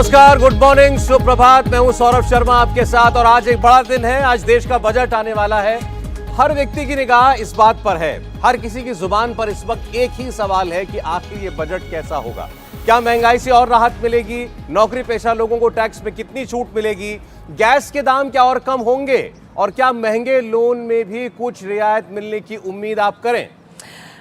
नमस्कार, good morning, सुप्रभात। मैं हूं सौरभ शर्मा आपके साथ और आज एक बड़ा दिन है। आज देश का बजट आने वाला है। हर व्यक्ति की निगाह इस बात पर है, हर किसी की जुबान पर इस वक्त एक ही सवाल है कि आखिर ये बजट कैसा होगा। क्या महंगाई से और राहत मिलेगी? नौकरी पेशा लोगों को टैक्स में कितनी छूट मिलेगी? गैस के दाम क्या और कम होंगे? और क्या महंगे लोन में भी कुछ रियायत मिलने की उम्मीद आप करें?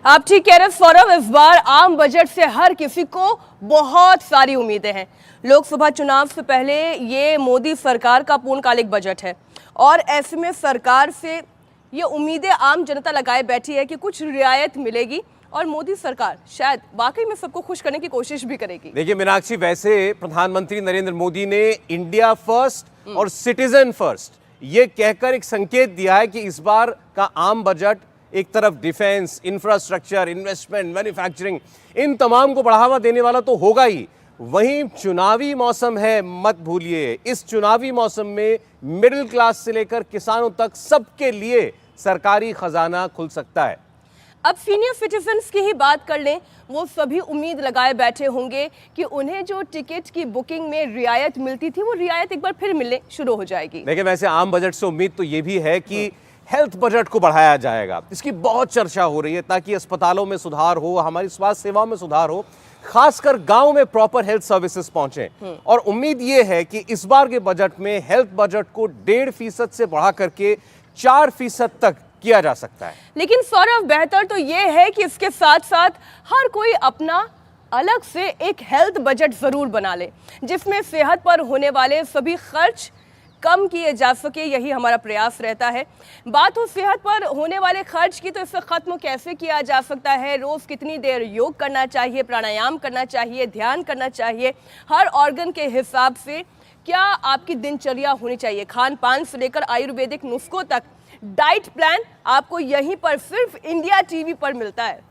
आप ठीक कह रहे सौरभ, इस बार आम बजट से हर किसी को बहुत सारी उम्मीदें हैं। लोकसभा चुनाव से पहले ये मोदी सरकार का पूर्णकालिक बजट है और ऐसे में सरकार से ये उम्मीदें आम जनता लगाए बैठी है कि कुछ रियायत मिलेगी और मोदी सरकार शायद वाकई में सबको खुश करने की कोशिश भी करेगी। देखिए मीनाक्षी, वैसे प्रधानमंत्री नरेंद्र मोदी ने इंडिया फर्स्ट और सिटीजन फर्स्ट ये कहकर एक संकेत दिया है कि इस बार का आम बजट एक तरफ डिफेंस, इंफ्रास्ट्रक्चर, इन्वेस्टमेंट, मैन्युफैक्चरिंग, इन तमाम को बढ़ावा देने वाला तो होगा ही। वहीं चुनावी मौसम है, मत भूलिए। इस चुनावी मौसम में मिडिल क्लास से लेकर किसानों तक सबके लिए सरकारी खजाना खुल सकता है। अब सीनियर सिटीजन्स की ही बात कर लें, वो सभी उम्मीद लगाए बैठे होंगे कि उन्हें जो टिकट की बुकिंग में रियायत मिलती थी वो रियायत एक बार फिर मिलने शुरू हो जाएगी। देखिए, वैसे आम बजट से उम्मीद तो ये भी है कि हेल्थ बजट को बढ़ाया जाएगा। इसकी बहुत चर्चा हो रही है ताकि अस्पतालों में सुधार हो, हमारी स्वास्थ्य सेवाओं में सुधार हो, खासकर गांव में प्रॉपर हेल्थ सर्विसेज पहुंचे। और उम्मीद ये है कि इस बार के बजट में हेल्थ बजट को 1.5% से बढ़ा करके 4% तक किया जा सकता है। लेकिन सौरभ, बेहतर तो ये है कि इसके साथ साथ हर कोई अपना अलग से एक हेल्थ बजट जरूर बना ले, जिसमें सेहत पर होने वाले सभी खर्च कम किए जा सके। यही हमारा प्रयास रहता है। बात हो सेहत पर होने वाले खर्च की, तो इसे खत्म कैसे किया जा सकता है? रोज कितनी देर योग करना चाहिए, प्राणायाम करना चाहिए, ध्यान करना चाहिए, हर ऑर्गन के हिसाब से क्या आपकी दिनचर्या होनी चाहिए, खान पान से लेकर आयुर्वेदिक नुस्खों तक डाइट प्लान आपको यहीं पर सिर्फ इंडिया टीवी पर मिलता है।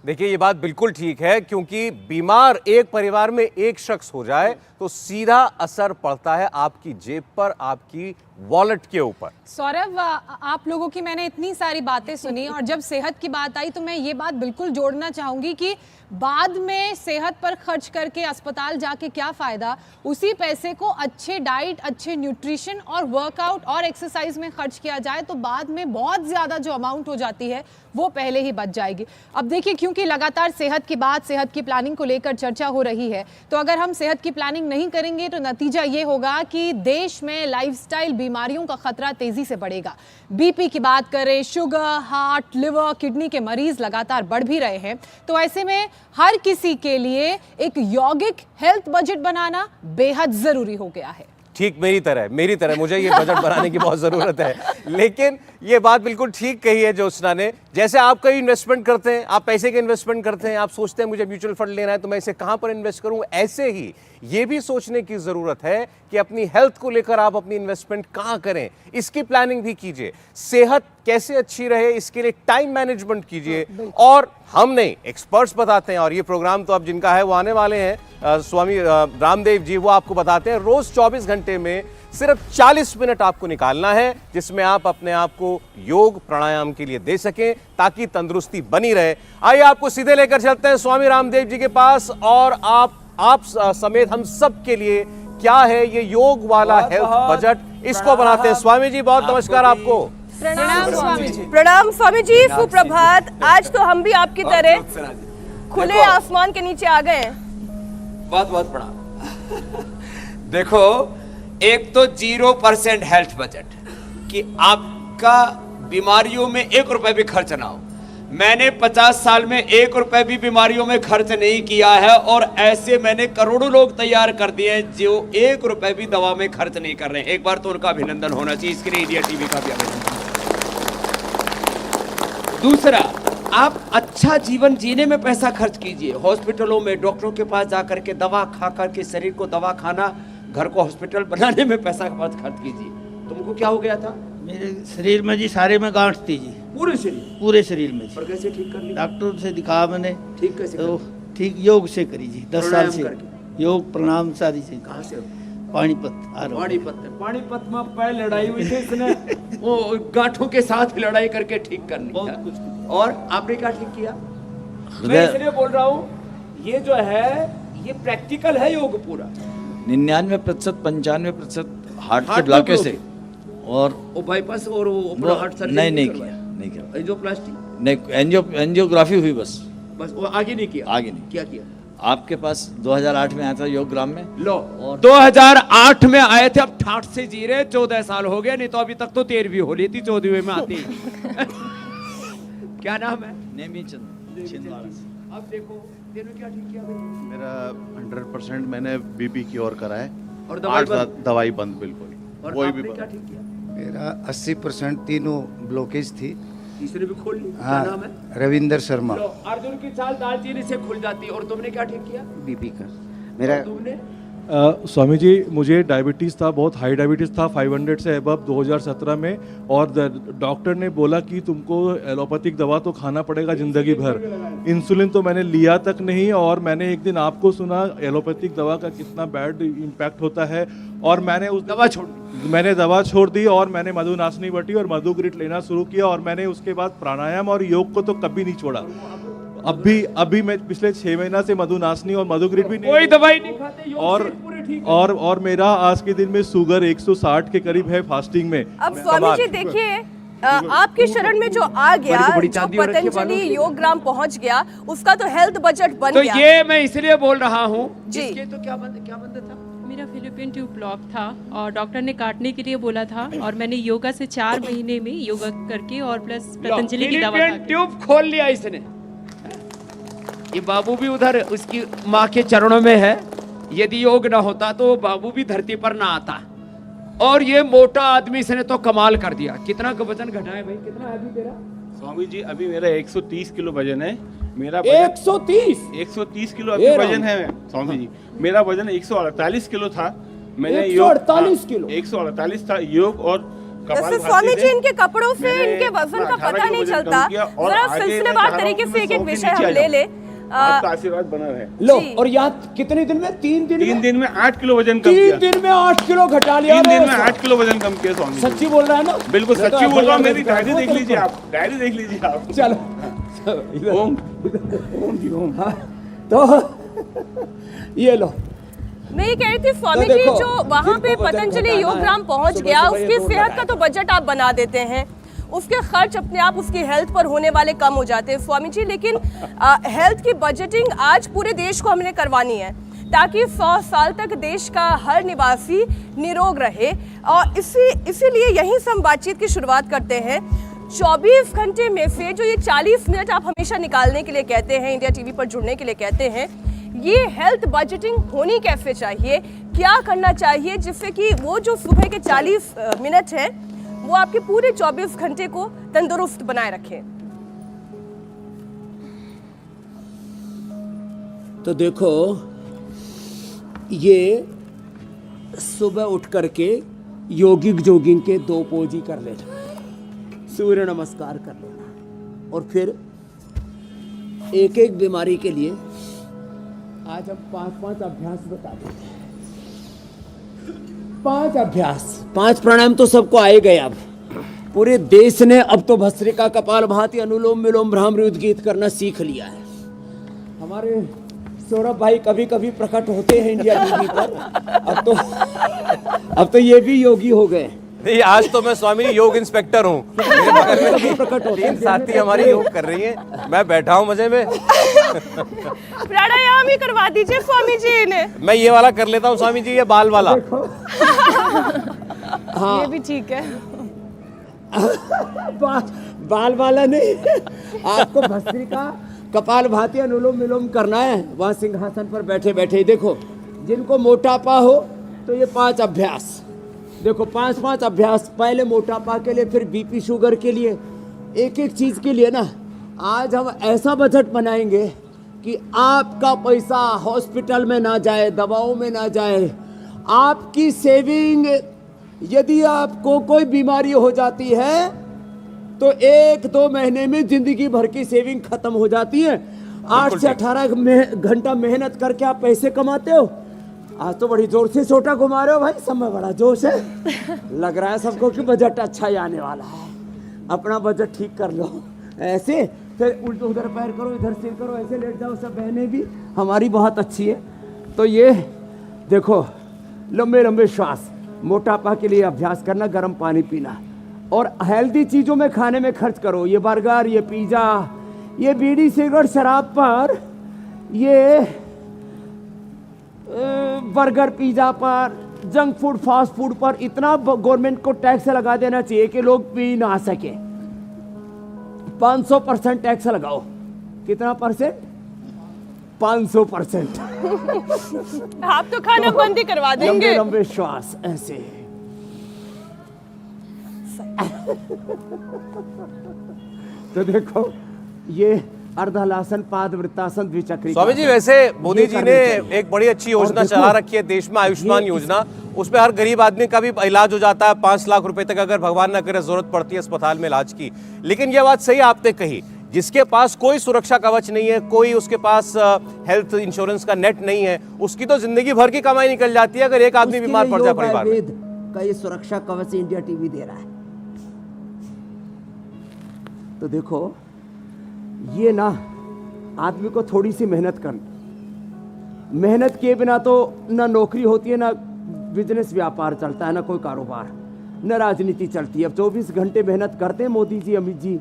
देखिए, ये बात बिल्कुल ठीक है, क्योंकि बीमार एक परिवार में एक शख्स हो जाए तो सीधा असर पड़ता है आपकी जेब पर, आपकी वॉलेट के ऊपर। सौरभ, आप लोगों की मैंने इतनी सारी बातें सुनी और जब सेहत की बात आई तो मैं ये बात बिल्कुल जोड़ना चाहूँगी कि बाद में सेहत पर खर्च करके अस्पताल जाके क्या फ़ायदा। उसी पैसे को अच्छे डाइट, अच्छे न्यूट्रिशन और वर्कआउट और एक्सरसाइज में खर्च किया जाए तो बाद में बहुत ज़्यादा जो अमाउंट हो जाती है वो पहले ही बच जाएगी। अब देखिए, क्योंकि लगातार सेहत की बात, सेहत की प्लानिंग को लेकर चर्चा हो रही है, तो अगर हम सेहत की प्लानिंग नहीं करेंगे तो नतीजा ये होगा कि देश में लाइफस्टाइल बीमारियों का खतरा तेजी से बढ़ेगा। बीपी की बात करें, शुगर, हार्ट, लिवर, किडनी के मरीज लगातार बढ़ भी रहे हैं। तो ऐसे में हर किसी के लिए एक यौगिक हेल्थ बजट बनाना बेहद जरूरी हो गया है। ठीक मेरी तरह मुझे ये बजट बनाने की बहुत जरूरत है। लेकिन ये बात बिल्कुल ठीक कही है ज्योत्सना ने। जैसे आप कहीं इन्वेस्टमेंट करते हैं, आप पैसे के इन्वेस्टमेंट करते हैं, आप सोचते हैं मुझे म्यूचुअल फंड लेना है तो मैं इसे कहां पर इन्वेस्ट करूं, ऐसे ही ये भी सोचने की जरूरत है कि अपनी हेल्थ को लेकर आप अपनी इन्वेस्टमेंट कहां करें, इसकी प्लानिंग भी कीजिए। सेहत कैसे अच्छी रहे, इसके लिए टाइम मैनेजमेंट कीजिए। और हम नहीं, एक्सपर्ट्स बताते हैं। और ये प्रोग्राम तो अब जिनका है वो आने वाले हैं, स्वामी रामदेव जी, वो आपको बताते हैं रोज 24 घंटे में सिर्फ 40 मिनट आपको निकालना है, जिसमें आप अपने आप को योग प्राणायाम के लिए दे सकें ताकि तंदुरुस्ती बनी रहे। आइए आपको सीधे लेकर चलते हैं स्वामी रामदेव जी के पास और आप समेत हम सब के लिए क्या है ये योग वाला हेल्थ बजट, इसको बनाते हैं। स्वामी जी, बहुत नमस्कार आपको। प्रणाम स्वामी जी। प्रणाम स्वामी जी, सुप्रभात। आज तो हम भी आपकी तरह खुले आसमान के नीचे आ गए हैं। बहुत बहुत प्रणाम। देखो, एक तो 0% हेल्थ बजट कि आपका बीमारियों में 1 रुपए भी खर्च ना हो। मैंने 50 साल में 1 रुपए भी बीमारियों में खर्च नहीं किया है और ऐसे मैंने करोड़ों लोग तैयार कर दिए हैं जो 1 रुपए भी दवा में खर्च नहीं कर रहे हैं। एक बार तो उनका अभिनंदन होना चाहिए, इसके लिए इंडिया टीवी का भी अभिनंदन। दूसरा, आप अच्छा जीवन जीने में पैसा खर्च कीजिए। हॉस्पिटलों में डॉक्टरों के पास जाकर के दवा खा करके शरीर को दवा खाना, घर को हॉस्पिटल बनाने में पैसा खर्च कीजिए। तुमको क्या हो गया था? मेरे शरीर में जी सारे में गांठ थी जी, पूरे शरीर में जी। और कैसे ठीक कर ली? डॉक्टर से दिखा मैंने। ठीक कैसे? तो ठीक योग से करी जी, 10 साल से योग प्राणायाम सारी से। कहाँ से? पानीपत में पहले लड़ाई हुई थी, इसने वो गांठों के साथ लड़ाई करके ठीक कर लिया। बहुत कुछ। और आपने क्या ठीक किया? मैं इसलिए बोल रहा हूँ, ये जो है ये प्रैक्टिकल है योग पूरा। 99%, 95% हार्ट के हार्ट ब्लॉकेज में से। और वो बाईपास और वो अपना हार्ट सर्जरी नहीं किया, नहीं किया। एंजियोप्लास्टी नहीं, एंजियोग्राफी हुई बस, बस वो आगे नहीं किया। आगे नहीं। क्या किया? आपके पास 2008 में आया था योग ग्राम में। लो 2008 में आए थे, अब ठाठ से जी रहे, 14 साल हो गए, नहीं तो अभी तक तो 13वीं हो ली थी, 14वीं में आती क्या नाम है? नेमीचंद छिंदवाड़ा से। अब देखो तेरे क्या ठीक किया भाई? मेरा 100% मैंने बीपी की ओर करा है और दवाई बंद? दवाई बंद बिल्कुल और कोई आपने भी क्या बंद। ठीक किया? मेरा 80% तीनों ब्लॉकेज थी। तीसरे भी खोल ली। हाँ, क्या नाम है? रविंदर शर्मा। लो अर्जुन की चाल दालचीनी से खुल जाती, और तुमने क्या ठीक किया? बीपी का मेरा तुमने स्वामी जी, मुझे डायबिटीज़ था, बहुत हाई डायबिटीज़ था, 500 से अबव 2017 में, और डॉक्टर ने बोला कि तुमको एलोपैथिक दवा तो खाना पड़ेगा ज़िंदगी भर। इंसुलिन तो मैंने लिया तक नहीं, और मैंने एक दिन आपको सुना एलोपैथिक दवा का कितना बैड इम्पैक्ट होता है, और मैंने उस दवा छोड़ मैंने दवा छोड़ दी और मैंने मधुनाशनी बटी और मधुग्रिट लेना शुरू किया, और मैंने उसके बाद प्राणायाम और योग को तो कभी नहीं छोड़ा। अभी मैं पिछले 6 महीना से मधुनाशनी और मधुग्रिट भी कोई नहीं, दवाई नहीं खाते, योग और से पूरे ठीक है। और मेरा आज के दिन में शुगर 160 के करीब है फास्टिंग में। अब स्वामी जी देखिए, आपकी शरण में जो आ गया, बड़ी बड़ी जो चांदी और रखी पतंजलि बालों की। योग ग्राम पहुंच गया, उसका तो हेल्थ बजट बन तो गया। ये मैं इसलिए बोल रहा हूँ जी। इसके तो क्या बंद था? मेरा फिलिपिन ट्यूब ब्लॉक था और डॉक्टर ने काटने के लिए बोला था, और मैंने योगा से 4 महीने में योगा करके और प्लस पतंजलि की दवा फिलिपियन खा के। ट्यूब खोल लिया इसने। ये बाबू भी उधर उसकी माँ के चरणों में है, यदि योग ना होता तो वो बाबू भी धरती पर ना आता। और ये मोटा आदमी इसने तो कमाल कर दिया। कितना का वजन घटाया भाई? कितना है अभी तेरा? स्वामी जी अभी मेरा 130 किलो वजन है। मेरा 130 किलो अभी वजन है स्वामी जी। मेरा वजन 148 किलो था। मैंने 148 किलो? 148 था। योग और वैसे स्वामी जी इनके कपड़ों से इनके वजन का पता नहीं चलता। जरा सिलसिलेवार तरीके से एक एक विषय हम ले ले। आपका आशीर्वाद बना रहे। लो, और यहाँ कितने दिन में? 3 दिन 3 दिन में 8 किलो वजन कम किया। 3 दिन में 8 किलो घटा लिया। 3 दिन में 8 किलो वजन कम किया स्वामी जी। सच्ची बोल रहा है ना? बिल्कुल सच्ची बोल रहा हूँ। मेरी डायरी देख लीजिए आप, डायरी देख लीजिए आप। चलो ओम जी ओम। तो ये लो, मैं ये कह रही थी स्वामी जी, देखो, जो वहाँ पे जिनको वजन पतंजलि घटाना योग है, ग्राम पहुँच सुबह गया, सुबह ये उसकी दौड़ सेहत का लगाया। तो बजट आप बना देते हैं, उसके खर्च अपने आप उसकी हेल्थ पर होने वाले कम हो जाते हैं स्वामी जी। लेकिन हेल्थ की बजटिंग आज पूरे देश को हमने करवानी है, ताकि 100 साल तक देश का हर निवासी निरोग रहे। और इसीलिए यहीं से हम बातचीत की शुरुआत करते हैं। 24 घंटे में से जो ये 40 मिनट आप हमेशा निकालने के लिए कहते हैं, इंडिया टीवी पर जुड़ने के लिए कहते हैं, ये हेल्थ बजटिंग होनी कैसे चाहिए, क्या करना चाहिए जिससे कि वो जो सुबह के 40 मिनट हैं वो आपके पूरे 24 घंटे को तंदुरुस्त बनाए रखें? तो देखो, ये सुबह उठ करके योगिक जोगिंग के 2 पोज ही कर लेना, सूर्य नमस्कार कर लेना, और फिर एक एक बीमारी के लिए आज हम 5-5 अभ्यास बता देते हैं। 5 अभ्यास, 5 प्राणायाम तो सबको आए गए। अब पूरे देश ने अब तो भस्त्रिका, कपालभाति, अनुलोम विलोम, भ्रामरी उद्गीत करना सीख लिया है। हमारे सौरभ भाई कभी कभी प्रकट होते हैं इंडिया टीवी पर। अब तो ये भी योगी हो गए। नहीं, आज तो मैं स्वामी योग इंस्पेक्टर हूँ। मेरे बगल में प्रकट होते 3 साथी हमारी योग कर रही हैं, मैं बैठा हूँ मजे में। प्राणायाम ही करवा दीजिए स्वामी जी इन्हें। मैं ये वाला कर लेता हूँ स्वामी जी, ये बाल वाला। हाँ, ये भी ठीक है। बाल वाला नहीं, आपको भस्त्रिका, कपालभाति, अनुलोम विलोम करना है वहाँ सिंहासन पर बैठे बैठे। देखो, जिनको मोटापा हो तो ये 5 अभ्यास देखो, 5-5 अभ्यास। पहले मोटापा के लिए, फिर बीपी शुगर के लिए, एक एक चीज के लिए ना। आज हम ऐसा बजट बनाएंगे कि आपका पैसा हॉस्पिटल में ना जाए, दवाओं में ना जाए। आपकी सेविंग, यदि आपको कोई बीमारी हो जाती है तो 1-2 महीने में जिंदगी भर की सेविंग खत्म हो जाती है। 8 से 18 घंटा मेहनत करके आप पैसे कमाते हो। आज तो बड़ी जोर से छोटा घुमा रहे हो भाई, सब में बड़ा जोश है। लग रहा है सबको कि बजट अच्छा ही आने वाला है। अपना बजट ठीक कर लो। ऐसे फिर उल्टा उधर पैर करो, इधर सिर करो, ऐसे लेट जाओ। सब बहनें भी हमारी बहुत अच्छी है। तो ये देखो, लंबे लंबे श्वास, मोटापा के लिए अभ्यास करना, गर्म पानी पीना और हेल्दी चीज़ों में खाने में खर्च करो। ये बर्गर, ये पिज़्ज़ा, ये बीड़ी सिगरेट शराब पर, ये बर्गर पिज़्ज़ा पर, जंक फूड फास्ट फूड पर इतना गवर्नमेंट को टैक्स लगा देना चाहिए कि लोग पी ना सके। 500% टैक्स लगाओ। कितना परसेंट? 500%। आप तो खाना बंद ही करवा देंगे। लंबे लंबे श्वास ऐसे। तो देखो ये अर्धहलासन, पादवृत्तासन, द्विचक्री। स्वामी जी, वैसे मोदी जी ने एक बड़ी अच्छी योजना चला रखी है देश में, आयुष्मान योजना। उसमें हर गरीब आदमी का भी इलाज हो जाता है, 5 लाख रुपए तक अगर भगवान न करे जरूरत पड़ती है अस्पताल में इलाज की। लेकिन यह बात सही आपने कही, जिसके पास कोई सुरक्षा कवच नहीं है, कोई उसके पास हेल्थ इंश्योरेंस का नेट नहीं है, उसकी तो जिंदगी भर की कमाई निकल जाती है अगर एक आदमी बीमार पड़ जाए परिवार में। का ये सुरक्षा कवच इंडिया टीवी दे रहा है। तो देखो ये ना आदमी को थोड़ी सी मेहनत करनी, मेहनत किए बिना तो ना नौकरी होती है, ना बिजनेस व्यापार चलता है, ना कोई कारोबार, न राजनीति चलती है। अब 24 घंटे मेहनत करते हैं मोदी जी, अमित जी,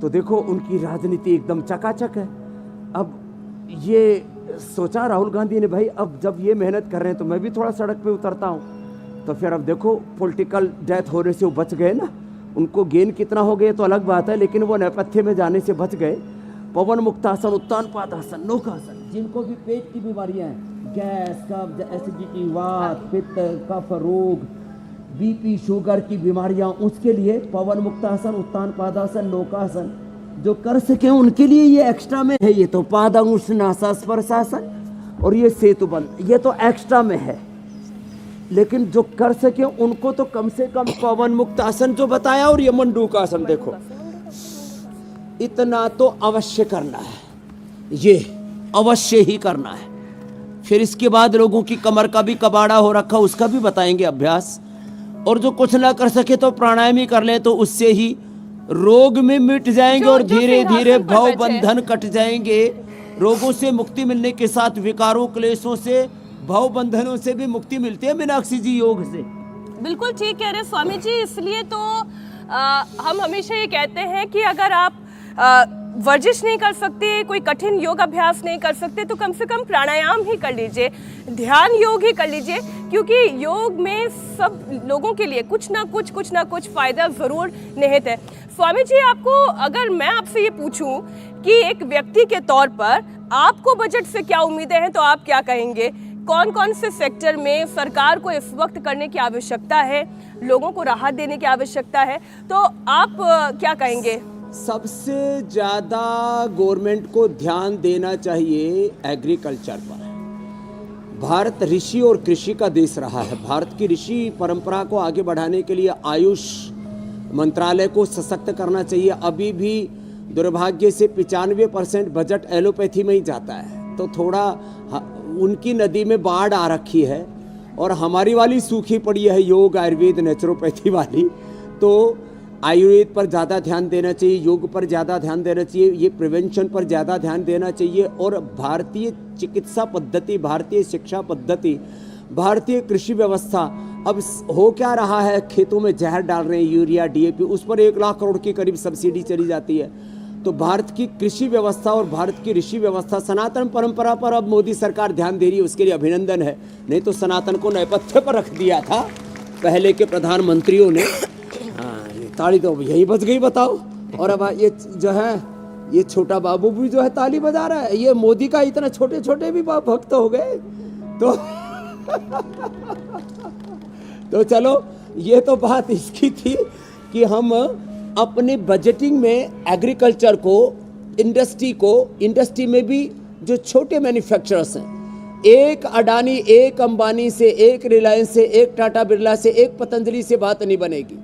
तो देखो उनकी राजनीति एकदम चकाचक है। अब ये सोचा राहुल गांधी ने, भाई अब जब ये मेहनत कर रहे हैं तो मैं भी थोड़ा सड़क पे उतरता हूँ। तो फिर अब देखो पॉलिटिकल डेथ होने से वो बच गए ना। उनको गेन कितना हो गए तो अलग बात है, लेकिन वो नेपथ्य में जाने से बच गए। पवन मुक्तासन, उत्तान पादासन, नौकासन, जिनको भी पेट की बीमारियां हैं, गैस, कब्ज, एसिडिटी, वात, पित्त, कफ रोग, बीपी, शुगर की बीमारियां, उसके लिए पवन मुक्तासन, उत्तान पादासन, नौकासन जो कर सके उनके लिए ये एक्स्ट्रा में है। ये तो पादांगुश नासास्पर्शासन और ये सेतुबंध, ये तो एक्स्ट्रा में है। लेकिन जो कर सके उनको तो कम से कम पवन मुक्तासन जो बताया और ये मंडूकासन, देखो इतना तो अवश्य करना है, ये अवश्य ही करना है। फिर इसके बाद लोगों की कमर का भी कबाड़ा हो रखा, उसका भी बताएंगे अभ्यास। और जो कुछ ना कर सके तो प्राणायाम ही कर ले, तो उससे ही रोग में मिट जाएंगे और धीरे धीरे भव बंधन कट जाएंगे। रोगों से मुक्ति मिलने के साथ विकारों, क्लेशों से, भव बंधनों से भी मुक्ति मिलती है मीनाक्षी जी योग से। बिल्कुल ठीक कह रहे स्वामी जी। इसलिए तो हम हमेशा ये कहते हैं कि अगर आप वर्जिश नहीं कर सकते, कोई कठिन योग अभ्यास नहीं कर सकते, तो कम से कम प्राणायाम ही कर लीजिए, ध्यान योग ही कर लीजिए, क्योंकि योग में सब लोगों के लिए कुछ ना कुछ फायदा जरूर निहित है। स्वामी जी, आपको अगर मैं आपसे ये पूछूं कि एक व्यक्ति के तौर पर आपको बजट से क्या उम्मीदें हैं, तो आप क्या कहेंगे? कौन कौन से सेक्टर में सरकार को इस वक्त करने की आवश्यकता है, लोगों को राहत देने की आवश्यकता है, तो आप क्या कहेंगे? सबसे ज़्यादा गवर्नमेंट को ध्यान देना चाहिए एग्रीकल्चर पर। भारत ऋषि और कृषि का देश रहा है। भारत की ऋषि परंपरा को आगे बढ़ाने के लिए आयुष मंत्रालय को सशक्त करना चाहिए। अभी भी दुर्भाग्य से 95% बजट एलोपैथी में ही जाता है, तो थोड़ा उनकी नदी में बाढ़ आ रखी है और हमारी वाली सूखी पड़ी है, योग, आयुर्वेद, नेचुरोपैथी वाली। तो आयुर्वेद पर ज़्यादा ध्यान देना चाहिए, योग पर ज़्यादा ध्यान देना चाहिए, ये प्रिवेंशन पर ज़्यादा ध्यान देना चाहिए। और भारतीय चिकित्सा पद्धति, भारतीय शिक्षा पद्धति, भारतीय कृषि व्यवस्था, अब हो क्या रहा है, खेतों में जहर डाल रहे हैं, यूरिया, डीएपी, उस पर 1 लाख करोड़ के करीब सब्सिडी चली जाती है। तो भारत की कृषि व्यवस्था और भारत की ऋषि व्यवस्था, सनातन परंपरा पर अब मोदी सरकार ध्यान दे रही है, उसके लिए अभिनंदन है। नहीं तो सनातन को नेपथ्य पर रख दिया था पहले के प्रधानमंत्रियों ने। ताली तो यही बज गई, बताओ। और अब ये जो है, ये छोटा बाबू भी जो है ताली बजा रहा है, ये मोदी का इतना छोटे छोटे भी भक्त हो गए। तो चलो, ये तो बात इसकी थी कि हम अपने बजटिंग में एग्रीकल्चर को, इंडस्ट्री में भी जो छोटे मैन्युफैक्चरर्स हैं, एक अडानी, एक अंबानी से, एक रिलायंस से, एक टाटा बिरला से, एक पतंजलि से बात नहीं बनेगी।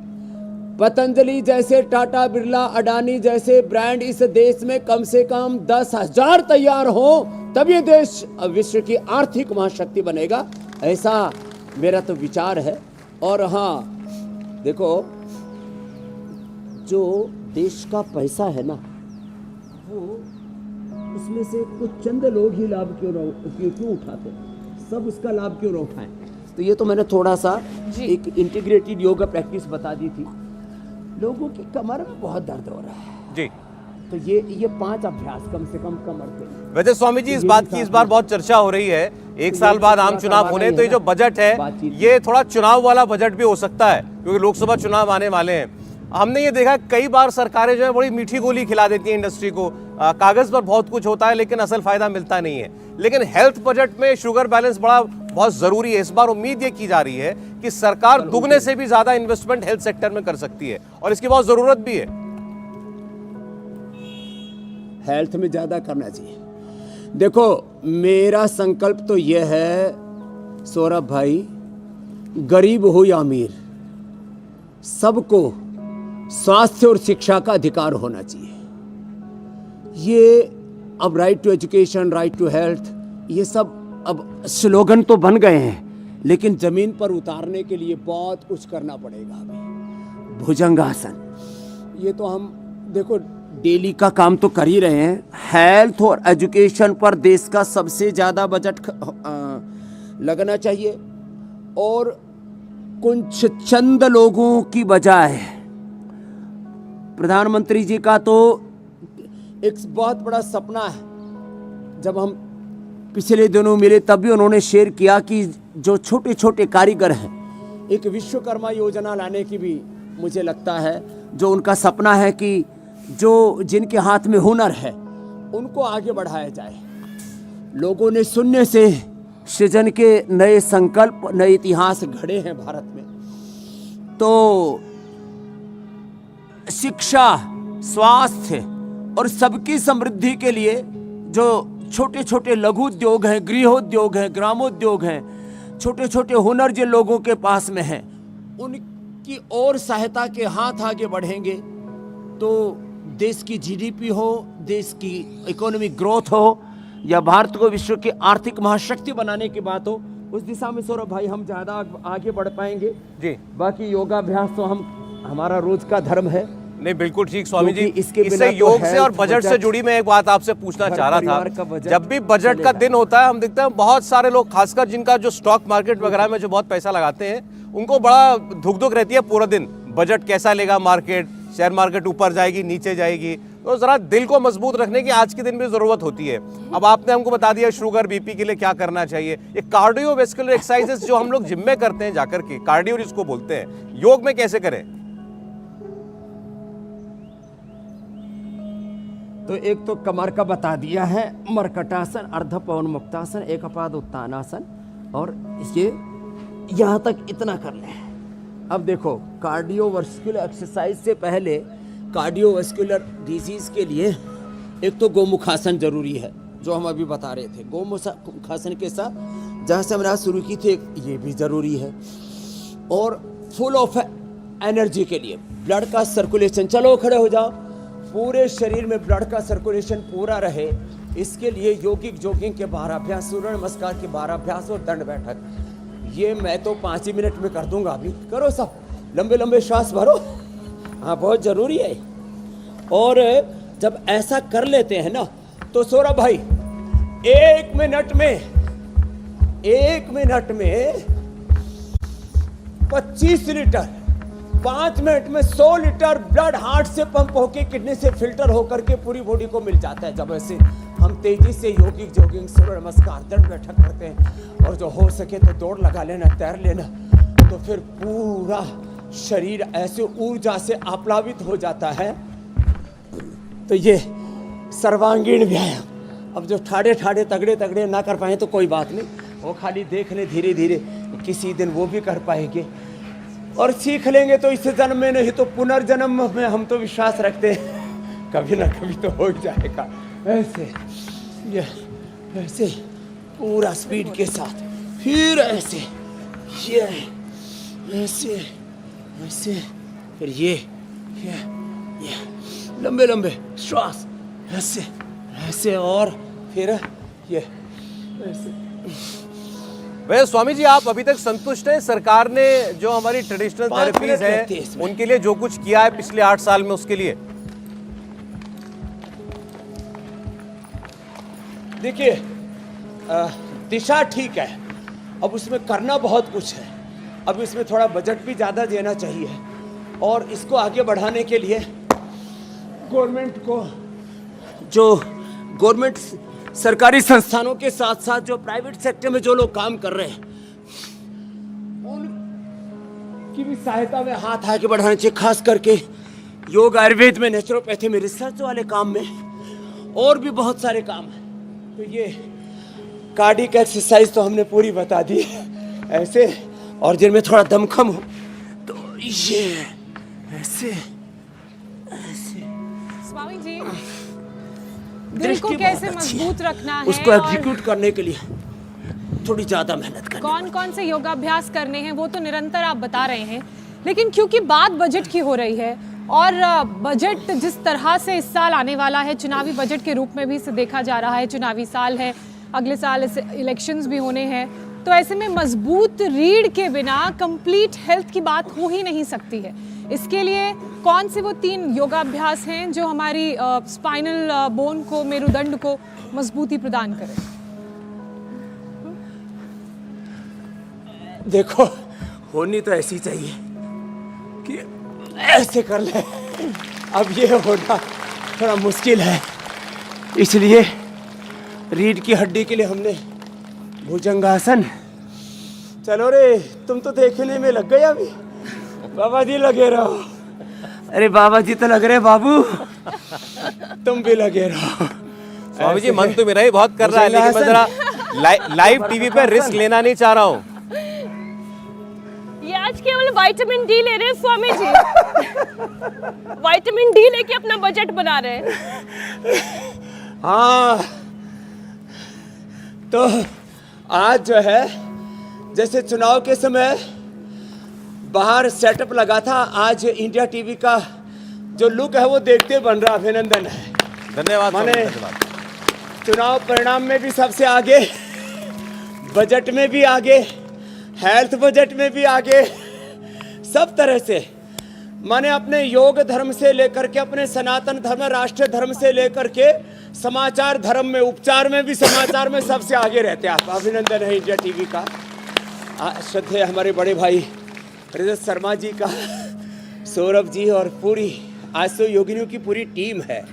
पतंजलि जैसे, टाटा बिरला, अडानी जैसे ब्रांड इस देश में कम से कम 10,000 तैयार हो, तब ये देश विश्व की आर्थिक महाशक्ति बनेगा, ऐसा मेरा तो विचार है। और हाँ देखो, जो देश का पैसा है ना, वो उसमें से कुछ चंद लोग ही लाभ क्यों उठाते, सब उसका लाभ क्यों न उठाएं? तो ये तो मैंने थोड़ा सा एक इंटीग्रेटेड योगा प्रैक्टिस बता दी थी। लोगों की कमर में बहुत दर्द हो रहा है जी। तो ये 5 अभ्यास कम से कम कमर पे। वैसे स्वामी जी इस बात की इस बार बहुत चर्चा हो रही है, 1 साल बाद आम चुनाव होने, तो ये जो बजट है ये थोड़ा चुनाव वाला बजट भी हो सकता है क्योंकि लोकसभा चुनाव आने वाले हैं। हमने ये देखा कई बार सरकारें जो है बड़ी मीठी गोली खिला देती हैं इंडस्ट्री को, कागज पर बहुत कुछ होता है लेकिन असल फायदा मिलता नहीं है। लेकिन हेल्थ बजट में शुगर बैलेंस बहुत जरूरी है। इस बार उम्मीद ये की जा रही है कि सरकार दुगने से भी ज्यादा इन्वेस्टमेंट हेल्थ सेक्टर में कर सकती है और इसकी बहुत जरूरत भी है। हेल्थ में ज्यादा करना चाहिए। देखो मेरा संकल्प तो यह है सौरभ भाई, गरीब हो या अमीर, सबको स्वास्थ्य और शिक्षा का अधिकार होना चाहिए। ये अब right to education, right to health, ये सब अब स्लोगन तो बन गए हैं लेकिन जमीन पर उतारने के लिए बहुत कुछ करना पड़ेगा। अभी भुजंगासन, ये तो हम देखो डेली का काम तो कर ही रहे हैं। हेल्थ और एजुकेशन पर देश का सबसे ज़्यादा बजट लगना चाहिए और कुछ चंद लोगों की बजाय प्रधानमंत्री जी का तो एक बहुत बड़ा सपना है। जब हम पिछले दिनों मिले तब भी उन्होंने शेयर किया कि जो छोटे छोटे कारीगर हैं, एक विश्वकर्मा योजना लाने की भी मुझे लगता है, जो उनका सपना है कि जो जिनके हाथ में हुनर है उनको आगे बढ़ाया जाए। लोगों ने शून्य से सृजन के नए संकल्प, नए इतिहास घड़े हैं भारत में। तो शिक्षा, स्वास्थ्य और सबकी समृद्धि के लिए जो छोटे छोटे लघु उद्योग हैं, गृहोद्योग हैं, ग्रामोद्योग हैं, छोटे छोटे हुनर जिन लोगों के पास में हैं, उनकी और सहायता के हाथ आगे बढ़ेंगे तो देश की जीडीपी हो, देश की इकोनॉमिक ग्रोथ हो या भारत को विश्व की आर्थिक महाशक्ति बनाने की बात हो, उस दिशा में सौरभ भाई हम ज़्यादा आगे बढ़ पाएंगे जी। बाकी योगाभ्यास तो हमारा रोज का धर्म है। नहीं बिल्कुल ठीक स्वामी जी। इससे योग से और बजट से जुड़ी मैं एक बात आपसे पूछना चाह रहा था। जब भी बजट का दिन होता है हम देखते हैं बहुत सारे लोग, खासकर जिनका जो स्टॉक मार्केट वगैरह में जो बहुत पैसा लगाते हैं, उनको बड़ा धुक रहती है पूरा दिन, बजट कैसा लेगा मार्केट, शेयर मार्केट ऊपर जाएगी नीचे जाएगी। तो जरा दिल को मजबूत रखने की आज के दिन भी जरूरत होती है। अब आपने हमको बता दिया शुगर बीपी के लिए क्या करना चाहिए। ये कार्डियोवैस्कुलर एक्सरसाइजेस जो हम लोग जिम में करते हैं जाकर के, कार्डियो जिसको बोलते हैं, योग में कैसे करें? तो एक तो कमर का बता दिया है, मरकटासन, अर्ध पवन मुक्तासन, एक अपाद उत्तानासन, और ये यहाँ तक इतना कर लें। अब देखो कार्डियोवास्कुलर एक्सरसाइज से पहले कार्डियोवास्कुलर डिजीज के लिए एक तो गोमुखासन जरूरी है, जो हम अभी बता रहे थे। गोमुखासन के साथ जहाँ से हमने शुरू की थी ये भी जरूरी है। और फुल ऑफ एनर्जी के लिए ब्लड का सर्कुलेशन, चलो खड़े हो जाओ, पूरे शरीर में ब्लड का सर्कुलेशन पूरा रहे, इसके लिए योगिक जॉगिंग के 12 अभ्यास, सूर्य नमस्कार के 12 अभ्यास और दंड बैठक, ये मैं तो 5 ही मिनट में कर दूंगा। अभी करो सब, लंबे लंबे श्वास भरो, हाँ बहुत जरूरी है। और जब ऐसा कर लेते हैं ना तो सौरभ भाई 1 मिनट में 25 लीटर, 5 मिनट में 100 लीटर ब्लड हार्ट से पंप होके किडनी से फिल्टर होकर के पूरी बॉडी को मिल जाता है। जब ऐसे हम तेजी से योगिक जॉगिंग, सूर्य नमस्कार, दंड बैठक करते हैं और जो हो सके तो दौड़ लगा लेना, तैर लेना, तो फिर पूरा शरीर ऐसे ऊर्जा से आप्लावित हो जाता है। तो ये सर्वांगीण व्यायाम, अब जो ठाड़े ठाड़े तगड़े तगड़े ना कर पाए तो कोई बात नहीं, वो खाली देख ले, धीरे धीरे किसी दिन वो भी कर पाएंगे और सीख लेंगे। तो इस जन्म में नहीं तो पुनर्जन्म में हम तो विश्वास रखते हैं कभी ना कभी तो हो ही जाएगा। ऐसे ये ऐसे पूरा स्पीड के साथ, फिर ऐसे ये ऐसे ऐसे, फिर ये लंबे लंबे श्वास ऐसे ऐसे, और फिर ये ऐसे। वैसे स्वामी जी आप अभी तक संतुष्ट हैं? सरकार ने जो हमारी ट्रेडिशनल थेरेपीज है उनके लिए जो कुछ किया है पिछले 8 साल में, उसके लिए? देखिए दिशा ठीक है, अब उसमें करना बहुत कुछ है, अब इसमें थोड़ा बजट भी ज़्यादा देना चाहिए और इसको आगे बढ़ाने के लिए गवर्नमेंट को, जो गवर्नमेंट सरकारी संस्थानों के साथ साथ जो प्राइवेट सेक्टर में जो लोग काम कर रहे हैं उनकी भी सहायता में हाथ आगे बढ़ाना चाहिए, खास करके योग, आयुर्वेद में, नेचुरोपैथी में, रिसर्च वाले काम में और भी बहुत सारे काम हैं। तो ये कार्डियक एक्सरसाइज तो हमने पूरी बता दी ऐसे, और जिनमें थोड़ा दमखम हो तो ये ऐसे ऐसे स्वामी जी, दिल को कैसे मजबूत रखना है, उसको और एग्जीक्यूट करने के लिए थोड़ी ज्यादा मेहनत करनी कौन कौन से योगाभ्यास करने हैं वो तो निरंतर आप बता रहे हैं, लेकिन क्योंकि बात बजट की हो रही है और बजट जिस तरह से इस साल आने वाला है, चुनावी बजट के रूप में भी इसे देखा जा रहा है, चुनावी साल है, अगले साल इलेक्शंस भी होने हैं, तो ऐसे में मजबूत रीढ़ के बिना कंप्लीट हेल्थ की बात हो ही नहीं सकती है। इसके लिए कौन से वो 3 योगाभ्यास हैं जो हमारी स्पाइनल बोन को, मेरुदंड को मजबूती प्रदान करें? देखो, होनी तो ऐसी चाहिए कि ऐसे कर ले, अब ये होना थोड़ा मुश्किल है, इसलिए रीढ़ की हड्डी के लिए हमने भुजंगासन। चलो रे, तुम तो देखने में लग गए, अभी बाबा जी लगे रहो। अरे बाबा जी तो लग रहे, बाबू तुम भी लगे रहो। स्वामी जी, मन तो मेरा ही बहुत कर रहा है, लेकिन मैं जरा लाइव टीवी पे रिस्क लेना नहीं चाह रहा हूँ। ये आज केवल विटामिन डी ले रहे हैं स्वामी जी। विटामिन डी लेके अपना बजट बना रहे हैं। हाँ, तो आज जो है, जैसे चुनाव के समय बाहर सेटअप लगा था, आज इंडिया टीवी का जो लुक है वो देखते बन रहा। अभिनंदन है, धन्यवाद। माने चुनाव परिणाम में भी सबसे आगे, बजट में भी आगे, हेल्थ बजट में भी आगे, सब तरह से, माने अपने योग धर्म से लेकर के, अपने सनातन धर्म, राष्ट्रीय धर्म से लेकर के समाचार धर्म में, उपचार में भी, समाचार में सबसे आगे रहते हैं आप। अभिनंदन है इंडिया टीवी का। श्रद्धेय हमारे बड़े भाई रजत शर्मा जी का, सौरभ जी और पूरी आसो योगिनियों की पूरी टीम है।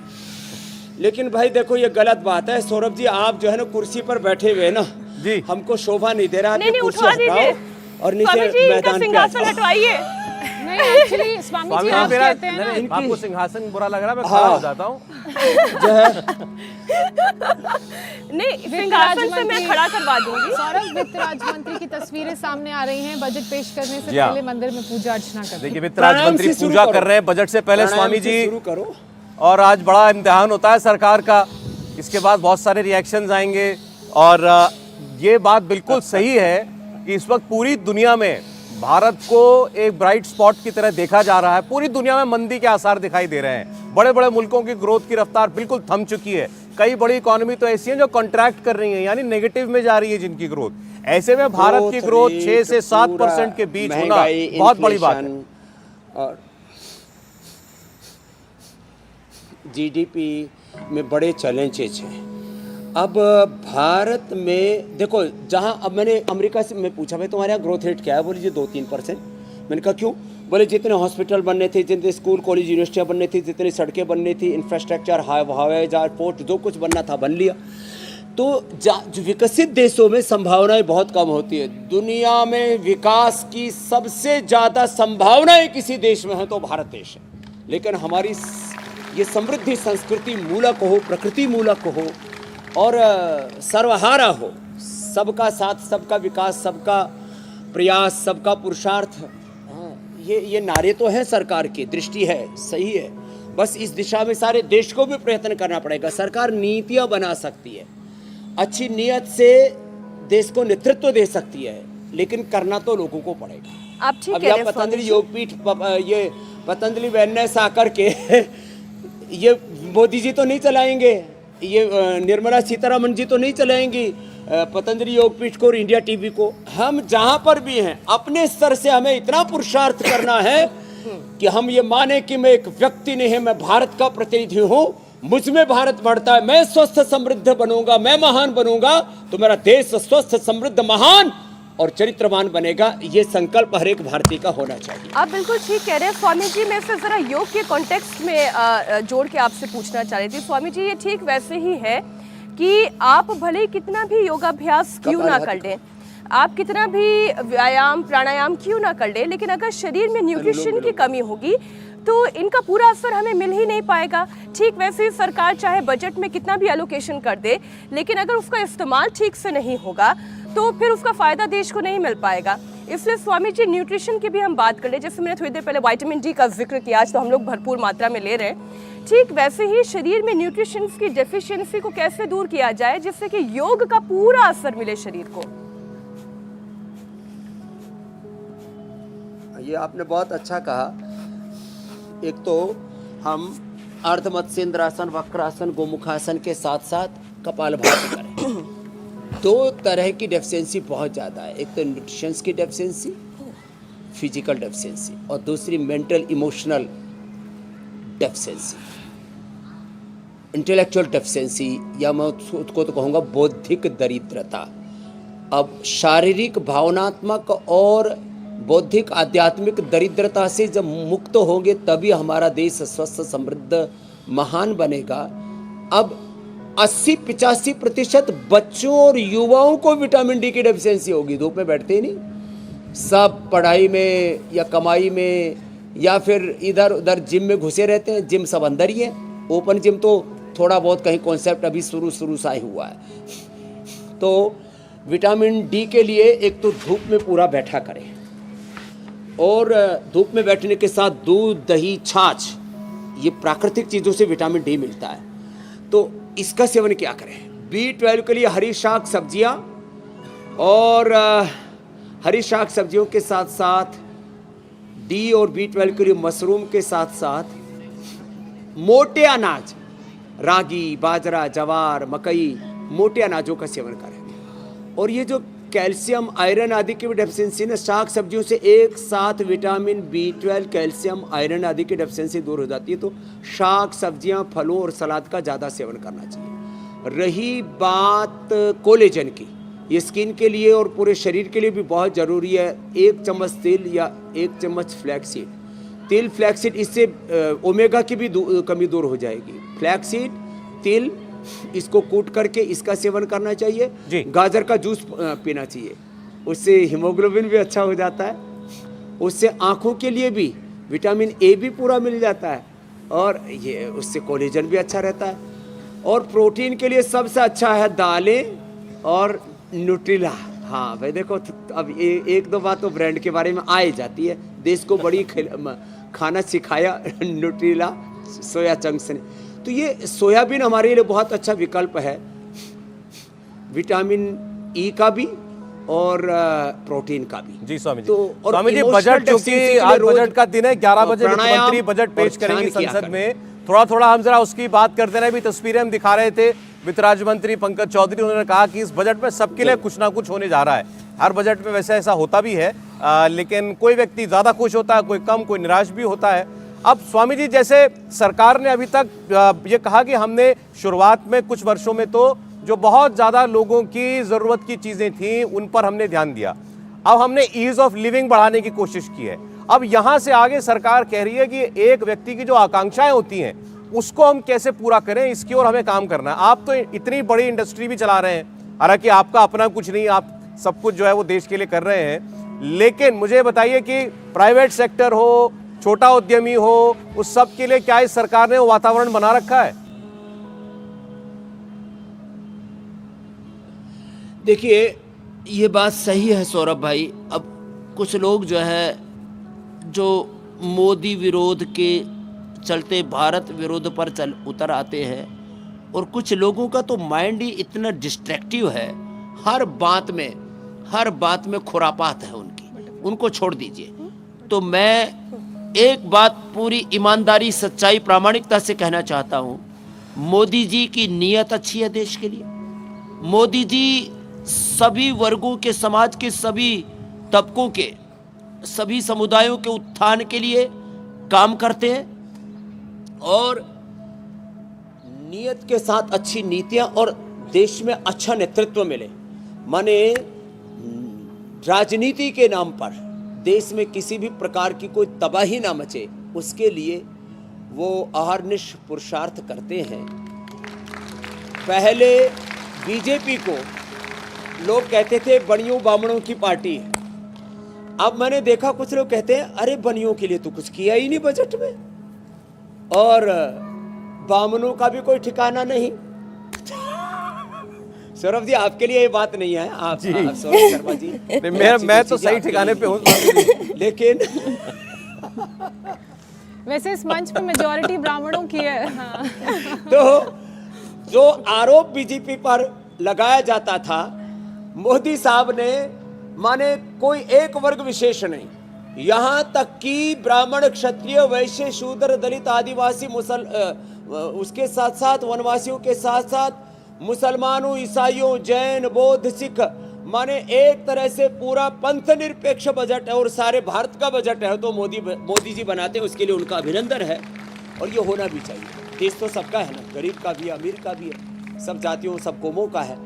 लेकिन भाई देखो, ये गलत बात है, सौरभ जी आप जो है ना कुर्सी पर बैठे हुए ना जी, हमको शोभा नहीं दे रहा। नहीं, उठवा दीजिए और नीचे मैदान सिंहासन हटवाइए। नहीं, एक्चुअली स्वामी जी आप कहते हैं ना, आपको सिंहासन बुरा लग रहा है, मैं खड़ा हो जाता हूँ। जो है नहीं, सिंहासन से मैं खड़ा करवा दूंगी। सौरभ, वित्त राज्य मंत्री की तस्वीरें सामने आ रही हैं, बजट पेश करने से पहले मंदिर में पूजा अर्चना करते हैं। देखिए, वित्त राज्य मंत्री पूजा कर रहे हैं बजट से पहले, स्वामी जी शुरू करो। और आज बड़ा इम्तिहान होता है सरकार का, इसके बाद बहुत सारे रिएक्शंस आएंगे। और ये बात बिल्कुल सही है कि इस वक्त पूरी दुनिया में भारत को एक ब्राइट स्पॉट की तरह देखा जा रहा है। पूरी दुनिया में मंदी के आसार दिखाई दे रहे हैं। बड़े बड़े मुल्कों की ग्रोथ की रफ्तार बिल्कुल थम चुकी है। कई बड़ी इकोनॉमी तो ऐसी हैं जो कॉन्ट्रैक्ट कर रही हैं, यानी नेगेटिव में जा रही है जिनकी ग्रोथ। ऐसे में भारत की ग्रोथ 6 से 7% के बीच होना बहुत बड़ी बात है। और जीडीपी में बड़े चैलेंजेस हैं। अब भारत में देखो, जहाँ अब मैंने अमेरिका से मैं पूछा, भाई तुम्हारे यहाँ ग्रोथ रेट क्या है? बोले जी 2-3%। मैंने कहा क्यों? बोले जितने हॉस्पिटल बनने थे, जितने स्कूल कॉलेज यूनिवर्सिटियाँ बननी थी, जितनी सड़कें बननी थी, इंफ्रास्ट्रक्चर, हवाई जहाज, पोर्ट, जो कुछ बनना था बन लिया। तो जो विकसित देशों में संभावनाएं बहुत कम होती है। दुनिया में विकास की सबसे ज़्यादा संभावनाएं किसी देश में है तो भारत देश है। लेकिन हमारी ये समृद्धि संस्कृति मूलक हो, प्रकृति मूलक हो और सर्वहारा हो, सबका साथ, सबका विकास, सबका प्रयास, सबका पुरुषार्थ, ये नारे तो हैं सरकार की, दृष्टि है, सही है। बस इस दिशा में सारे देश को भी प्रयत्न करना पड़ेगा। सरकार नीतियाँ बना सकती है, अच्छी नीयत से देश को नेतृत्व दे सकती है, लेकिन करना तो लोगों को पड़ेगा। आप ठीक अब यहाँ पतंजलि योगपीठ, ये पतंजलि वेलनेस आकर के ये मोदी जी तो नहीं चलाएंगे, ये निर्मला सीतारमण जी तो नहीं चलाएंगी पतंजलि योगपीठ को और इंडिया टीवी को। हम जहां पर भी हैं अपने स्तर से हमें इतना पुरुषार्थ करना है कि हम ये माने कि मैं एक व्यक्ति नहीं है, मैं भारत का प्रतिनिधि हूं, मुझ में भारत बढ़ता है, मैं स्वस्थ समृद्ध बनूंगा, मैं महान बनूंगा तो मेरा देश स्वस्थ समृद्ध महान और चरित्रवान बनेगा, ये संकल्प हर एक भारतीय का होना चाहिए। आप बिल्कुल ठीक कह रहे हैं स्वामी जी। मैं इसे जरा योग के कॉन्टेक्स्ट में जोड़ के आपसे पूछना चाह रही थी स्वामी जी। ये ठीक वैसे ही है कि आप भले ही कितना भी योगाभ्यास क्यों ना कर लें, आप कितना भी व्यायाम प्राणायाम क्यों ना कर लें, लेकिन अगर शरीर में न्यूट्रिशन की कमी होगी तो इनका पूरा असर हमें मिल ही नहीं पाएगा। ठीक वैसे ही सरकार चाहे बजट में कितना भी एलोकेशन कर दे, लेकिन अगर उसका इस्तेमाल ठीक से नहीं होगा तो फिर उसका फ़ायदा देश को नहीं मिल पाएगा। इसलिए स्वामी जी न्यूट्रिशन की भी हम बात कर ले, जैसे मैंने थोड़ी देर पहले विटामिन डी का जिक्र किया, आज तो हम लोग भरपूर मात्रा में ले रहे हैं। ठीक वैसे ही शरीर में न्यूट्रिशन की डेफिशिएंसी को कैसे दूर किया जाए जिससे कि योग का पूरा असर मिले शरीर को। ये आपने बहुत अच्छा कहा। एक तो हम अर्धमत्स्येंद्रासन, वक्रासन, गोमुखासन के साथ साथ कपालभाति करें। दो तरह की डेफिशिएंसी बहुत ज़्यादा है, एक तो न्यूट्रिशंस की डेफिशिएंसी, फिजिकल डेफिशिएंसी, और दूसरी mental emotional deficiency, intellectual deficiency, या मैं उसको तो कहूँगा बौद्धिक दरिद्रता। अब शारीरिक, भावनात्मक और बौद्धिक आध्यात्मिक दरिद्रता से जब मुक्त होंगे तभी हमारा देश स्वस्थ, समृद्ध, महान बनेगा। अब 80-85% बच्चों और युवाओं को विटामिन डी की डेफिशिएंसी होगी। धूप में बैठते ही नहीं, सब पढ़ाई में या कमाई में या फिर इधर उधर जिम में घुसे रहते हैं। जिम सब अंदर ही है, ओपन जिम तो थोड़ा बहुत कहीं कॉन्सेप्ट अभी शुरू से आया हुआ है। तो विटामिन डी के लिए एक तो धूप में पूरा बैठा करें, और धूप में बैठने के साथ दूध, दही, छाछ, ये प्राकृतिक चीज़ों से विटामिन डी मिलता है। तो इसका सेवन क्या करें? B12 के लिए हरी शाक सब्जियां, और हरी शाक सब्जियों के साथ साथ डी और B12 के लिए मशरूम के साथ साथ मोटे अनाज, रागी, बाजरा, जवार, मकई, मोटे अनाजों का सेवन करें। और ये जो कैल्शियम, आयरन आदि की भी डेफिशिएंसी ना, शाक सब्जियों से एक साथ विटामिन B12, कैल्शियम, आयरन आदि की डेफिशिएंसी दूर हो जाती है। तो शाक सब्जियां, फलों और सलाद का ज़्यादा सेवन करना चाहिए। रही बात कोलेजन की, ये स्किन के लिए और पूरे शरीर के लिए भी बहुत ज़रूरी है। 1 चम्मच तिल या 1 चम्मच फ्लैक्सीड, तिल, फ्लैक्सीड, इससे ओमेगा की भी कमी दूर हो जाएगी। फ्लैक्सीड, तिल, इसको कूट करके इसका सेवन करना चाहिए। गाजर का जूस पीना चाहिए, उससे हीमोग्लोबिन भी अच्छा हो जाता है। उससे आँखों के लिए भी विटामिन ए भी पूरा मिल जाता है, और ये उससे कोलेजन भी अच्छा रहता है। और प्रोटीन के लिए सबसे अच्छा है दालें और न्यूट्रिला। हाँ भाई देखो, अब एक दो बात तो ब्रांड के बारे में आ ही जाती है। देश को बड़ी खाना सिखाया न्यूट्रिला सोया चंक्स ने। तो ये सोयाबीन हमारे लिए बहुत अच्छा विकल्प है, विटामिन ई का भी और प्रोटीन का भी। जी स्वामी जी। तो स्वामी जी, बजट, क्योंकि आज बजट का दिन है, 11 बजे मुख्यमंत्री बजट पेश करेंगे संसद में। थोड़ा थोड़ा हम जरा उसकी बात करते रहे। भी तस्वीरें हम दिखा रहे थे, वित्त राज्य मंत्री पंकज चौधरी, उन्होंने कहा कि इस बजट में सबके लिए कुछ ना कुछ होने जा रहा है। हर बजट में वैसे ऐसा होता भी है, लेकिन कोई व्यक्ति ज़्यादा खुश होता है, कोई कम, कोई निराश भी होता है। अब स्वामी जी, जैसे सरकार ने अभी तक ये कहा कि हमने शुरुआत में कुछ वर्षों में तो जो बहुत ज़्यादा लोगों की ज़रूरत की चीज़ें थीं उन पर हमने ध्यान दिया, अब हमने ईज़ ऑफ लिविंग बढ़ाने की कोशिश की है। अब यहाँ से आगे सरकार कह रही है कि एक व्यक्ति की जो आकांक्षाएं होती हैं उसको हम कैसे पूरा करें, इसकी ओर हमें काम करना है। आप तो इतनी बड़ी इंडस्ट्री भी चला रहे हैं, हालांकि आपका अपना कुछ नहीं, आप सब कुछ जो है वो देश के लिए कर रहे हैं, लेकिन मुझे बताइए कि प्राइवेट सेक्टर हो, छोटा उद्यमी हो, उस सब के लिए क्या इस सरकार ने वो वातावरण बना रखा है? देखिए, ये बात सही है सौरभ भाई। अब कुछ लोग जो है, जो मोदी विरोध के चलते भारत विरोध पर उतर आते हैं, और कुछ लोगों का तो माइंड ही इतना डिस्ट्रैक्टिव है, हर बात में खुरापात है उनकी, उनको छोड़ दीजिए। तो मैं एक बात पूरी ईमानदारी, सच्चाई, प्रामाणिकता से कहना चाहता हूँ, मोदी जी की नीयत अच्छी है देश के लिए। मोदी जी सभी वर्गों के, समाज के सभी तबकों के, सभी समुदायों के उत्थान के लिए काम करते हैं, और नीयत के साथ अच्छी नीतियां और देश में अच्छा नेतृत्व मिले। माने राजनीति के नाम पर देश में किसी भी प्रकार की कोई तबाही ना मचे, उसके लिए वो अहर्निश पुरुषार्थ करते हैं। पहले बीजेपी को लोग कहते थे बनियों बामणों की पार्टी है। अब मैंने देखा कुछ लोग कहते हैं अरे बनियों के लिए तो कुछ किया ही नहीं बजट में, और बामणों का भी कोई ठिकाना नहीं। सौरभ जी, आपके लिए ये बात नहीं है, आप सौरभ शर्मा जी, मैं तो सही ठिकाने पे हूँ। लेकिन वैसे इस मंच पे मेजॉरिटी ब्राह्मणों की है। हाँ। तो जो आरोप बीजेपी पर लगाया जाता था, मोदी साहब ने माने कोई एक वर्ग विशेष नहीं, यहाँ तक कि ब्राह्मण, क्षत्रिय, वैश्य, शूद्र, दलित, आदिवासी, उसके साथ साथ वनवासियों के साथ साथ मुसलमानों, ईसाइयों, जैन, बौद्ध, सिख, माने एक तरह से पूरा पंथ निरपेक्ष बजट है और सारे भारत का बजट है तो मोदी जी बनाते हैं, उसके लिए उनका अभिनंदन है और ये होना भी चाहिए। देश तो सबका है ना, गरीब का भी है, अमीर का भी है, सब जातियों सब कौमों का है।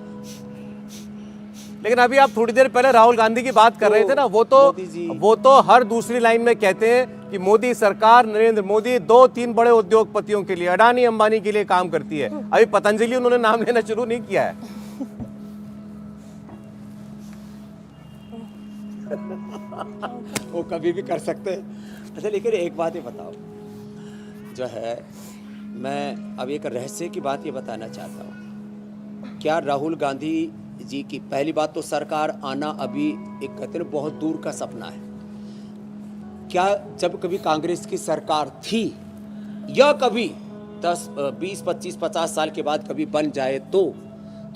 लेकिन अभी आप थोड़ी देर पहले राहुल गांधी की बात कर रहे थे ना, वो तो हर दूसरी लाइन में कहते हैं कि मोदी सरकार, नरेंद्र मोदी 2-3 बड़े उद्योगपतियों के लिए, अडानी अंबानी के लिए काम करती है। अभी पतंजलि उन्होंने नाम लेना शुरू नहीं किया है। वो कभी भी कर सकते हैं। अच्छा, लेकिन एक बात ये बताओ, जो है मैं अब एक रहस्य की बात ये बताना चाहता हूँ। क्या राहुल गांधी जी की पहली बात तो सरकार आना अभी एक कहते हैं बहुत दूर का सपना है। क्या जब कभी कांग्रेस की सरकार थी या कभी 10, 20, 25, 50 साल के बाद कभी बन जाए तो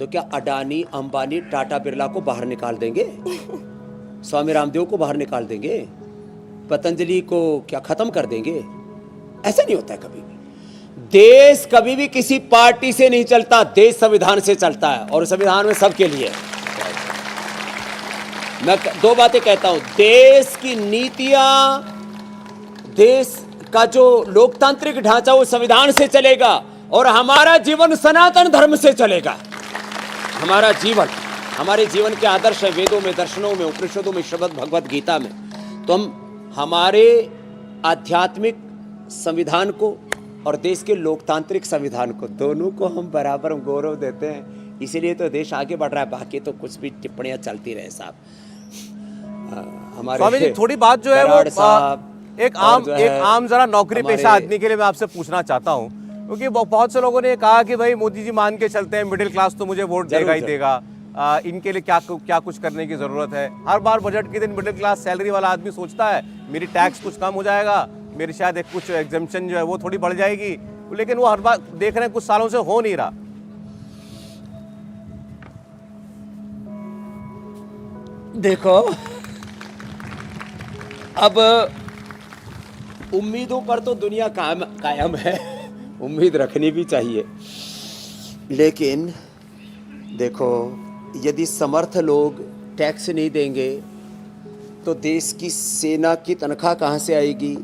क्या अडानी, अंबानी, टाटा, बिरला को बाहर निकाल देंगे? स्वामी रामदेव को बाहर निकाल देंगे? पतंजलि को क्या खत्म कर देंगे? ऐसा नहीं होता है कभी भी। देश कभी भी किसी पार्टी से नहीं चलता, देश संविधान से चलता है और संविधान में सबके लिए। मैं 2 बातें कहता हूं, देश की नीतियां, देश का जो लोकतांत्रिक ढांचा वो संविधान से चलेगा और हमारा जीवन सनातन धर्म से चलेगा। हमारा जीवन, हमारे जीवन के आदर्श है वेदों में, दर्शनों में, उपनिषदों में, श्रीमद् भगवद गीता में। तो हम हमारे आध्यात्मिक संविधान को और देश के लोकतांत्रिक संविधान को, दोनों को हम बराबर गौरव देते हैं, इसीलिए तो देश आगे बढ़ रहा है। बाकी तो कुछ भी टिप्पणियां चलती रहे साहब। हमारे स्वामी जी, थोड़ी बात जो है वो एक आम जरा नौकरी पेशा आदमी के लिए मैं आपसे पूछना चाहता हूँ, क्योंकि बहुत से लोगों ने कहा कि भाई मोदी जी मान के चलते हैं, मिडिल क्लास तो मुझे वोट देगा ही देगा, इनके लिए क्या कुछ करने की जरूरत है। हर बार बजट के दिन मिडिल क्लास सैलरी वाला आदमी सोचता है मेरी टैक्स कुछ कम हो जाएगा, मेरी शायद एक कुछ एग्जेम्पशन जो है वो थोड़ी बढ़ जाएगी, लेकिन वो हर बार देख रहे हैं कुछ सालों से हो नहीं रहा। देखो, अब उम्मीदों पर तो दुनिया कायम है, उम्मीद रखनी भी चाहिए। लेकिन देखो, यदि समर्थ लोग टैक्स नहीं देंगे तो देश की सेना की तनख्वाह कहाँ से आएगी?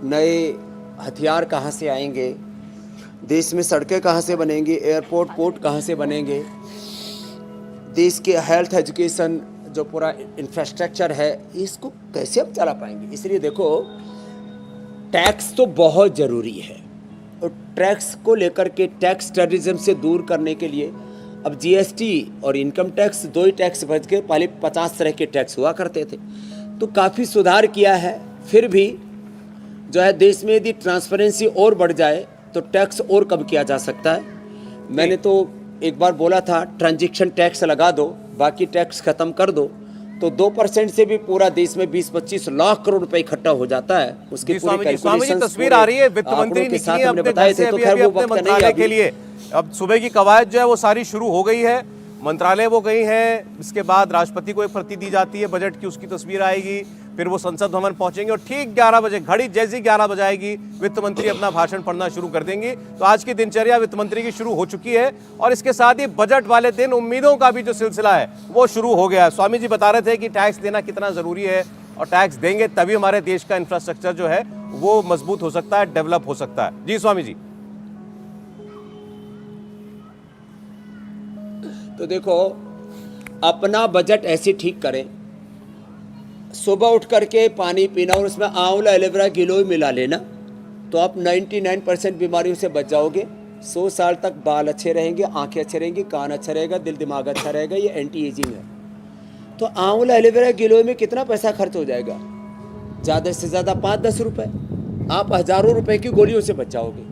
नए हथियार कहाँ से आएंगे? देश में सड़कें कहाँ से बनेंगी? एयरपोर्ट, पोर्ट कहाँ से बनेंगे? देश के हेल्थ, एजुकेशन, जो पूरा इंफ्रास्ट्रक्चर है, इसको कैसे हम चला पाएंगे? इसलिए देखो, टैक्स तो बहुत ज़रूरी है और टैक्स को लेकर के, टैक्स टेररिज्म से दूर करने के लिए अब जीएसटी और इनकम टैक्स, 2 ही टैक्स बच गए। पहले 50 तरह के टैक्स हुआ करते थे, तो काफ़ी सुधार किया है। फिर भी जो है देश में यदि ट्रांसपेरेंसी और बढ़ जाए तो टैक्स और कम किया जा सकता है। मैंने तो एक बार बोला था ट्रांजैक्शन टैक्स लगा दो, बाकी टैक्स खत्म कर दो, तो 2% से भी पूरा देश में 20-25 लाख करोड़ रुपए इकट्ठा हो जाता है। उसकी पूरी कैलकुलेशंस, तस्वीर आ रही है, वित्त मंत्री निकली अपने घर से, तो खैर वो वक्त नहीं है के लिए। अब सुबह की कवायद जो है वो सारी शुरू हो गई है, मंत्रालय वो गई है, इसके बाद राष्ट्रपति को एक प्रति दी जाती है बजट की, उसकी तस्वीर आएगी, फिर वो संसद भवन पहुंचेंगे और ठीक 11 बजे, घड़ी जैसी 11 बजाएगी, वित्त मंत्री अपना भाषण पढ़ना शुरू कर देंगे। तो आज की दिनचर्या वित्त मंत्री की शुरू हो चुकी है और इसके साथ ही बजट वाले दिन उम्मीदों का भी जो सिलसिला है वो शुरू हो गया है। स्वामी जी बता रहे थे कि टैक्स देना कितना जरूरी है और टैक्स देंगे तभी हमारे देश का इंफ्रास्ट्रक्चर जो है वो मजबूत हो सकता है, डेवलप हो सकता है। जी स्वामी जी। तो देखो, अपना बजट ऐसे ठीक करें सुबह उठ करके पानी पीना और उसमें आंवला एलोवेरा गिलोय मिला लेना, तो आप 99% बीमारियों से बच जाओगे। 100 साल तक बाल अच्छे रहेंगे, आंखें अच्छे रहेंगी, कान अच्छा रहेगा, दिल दिमाग अच्छा रहेगा। ये एंटी एजिंग है। तो आंवला एलोवेरा गिलोय में कितना पैसा खर्च हो जाएगा? ज़्यादा से ज़्यादा 5-10 रुपये। आप हज़ारों रुपए की गोलियों से बच जाओगे।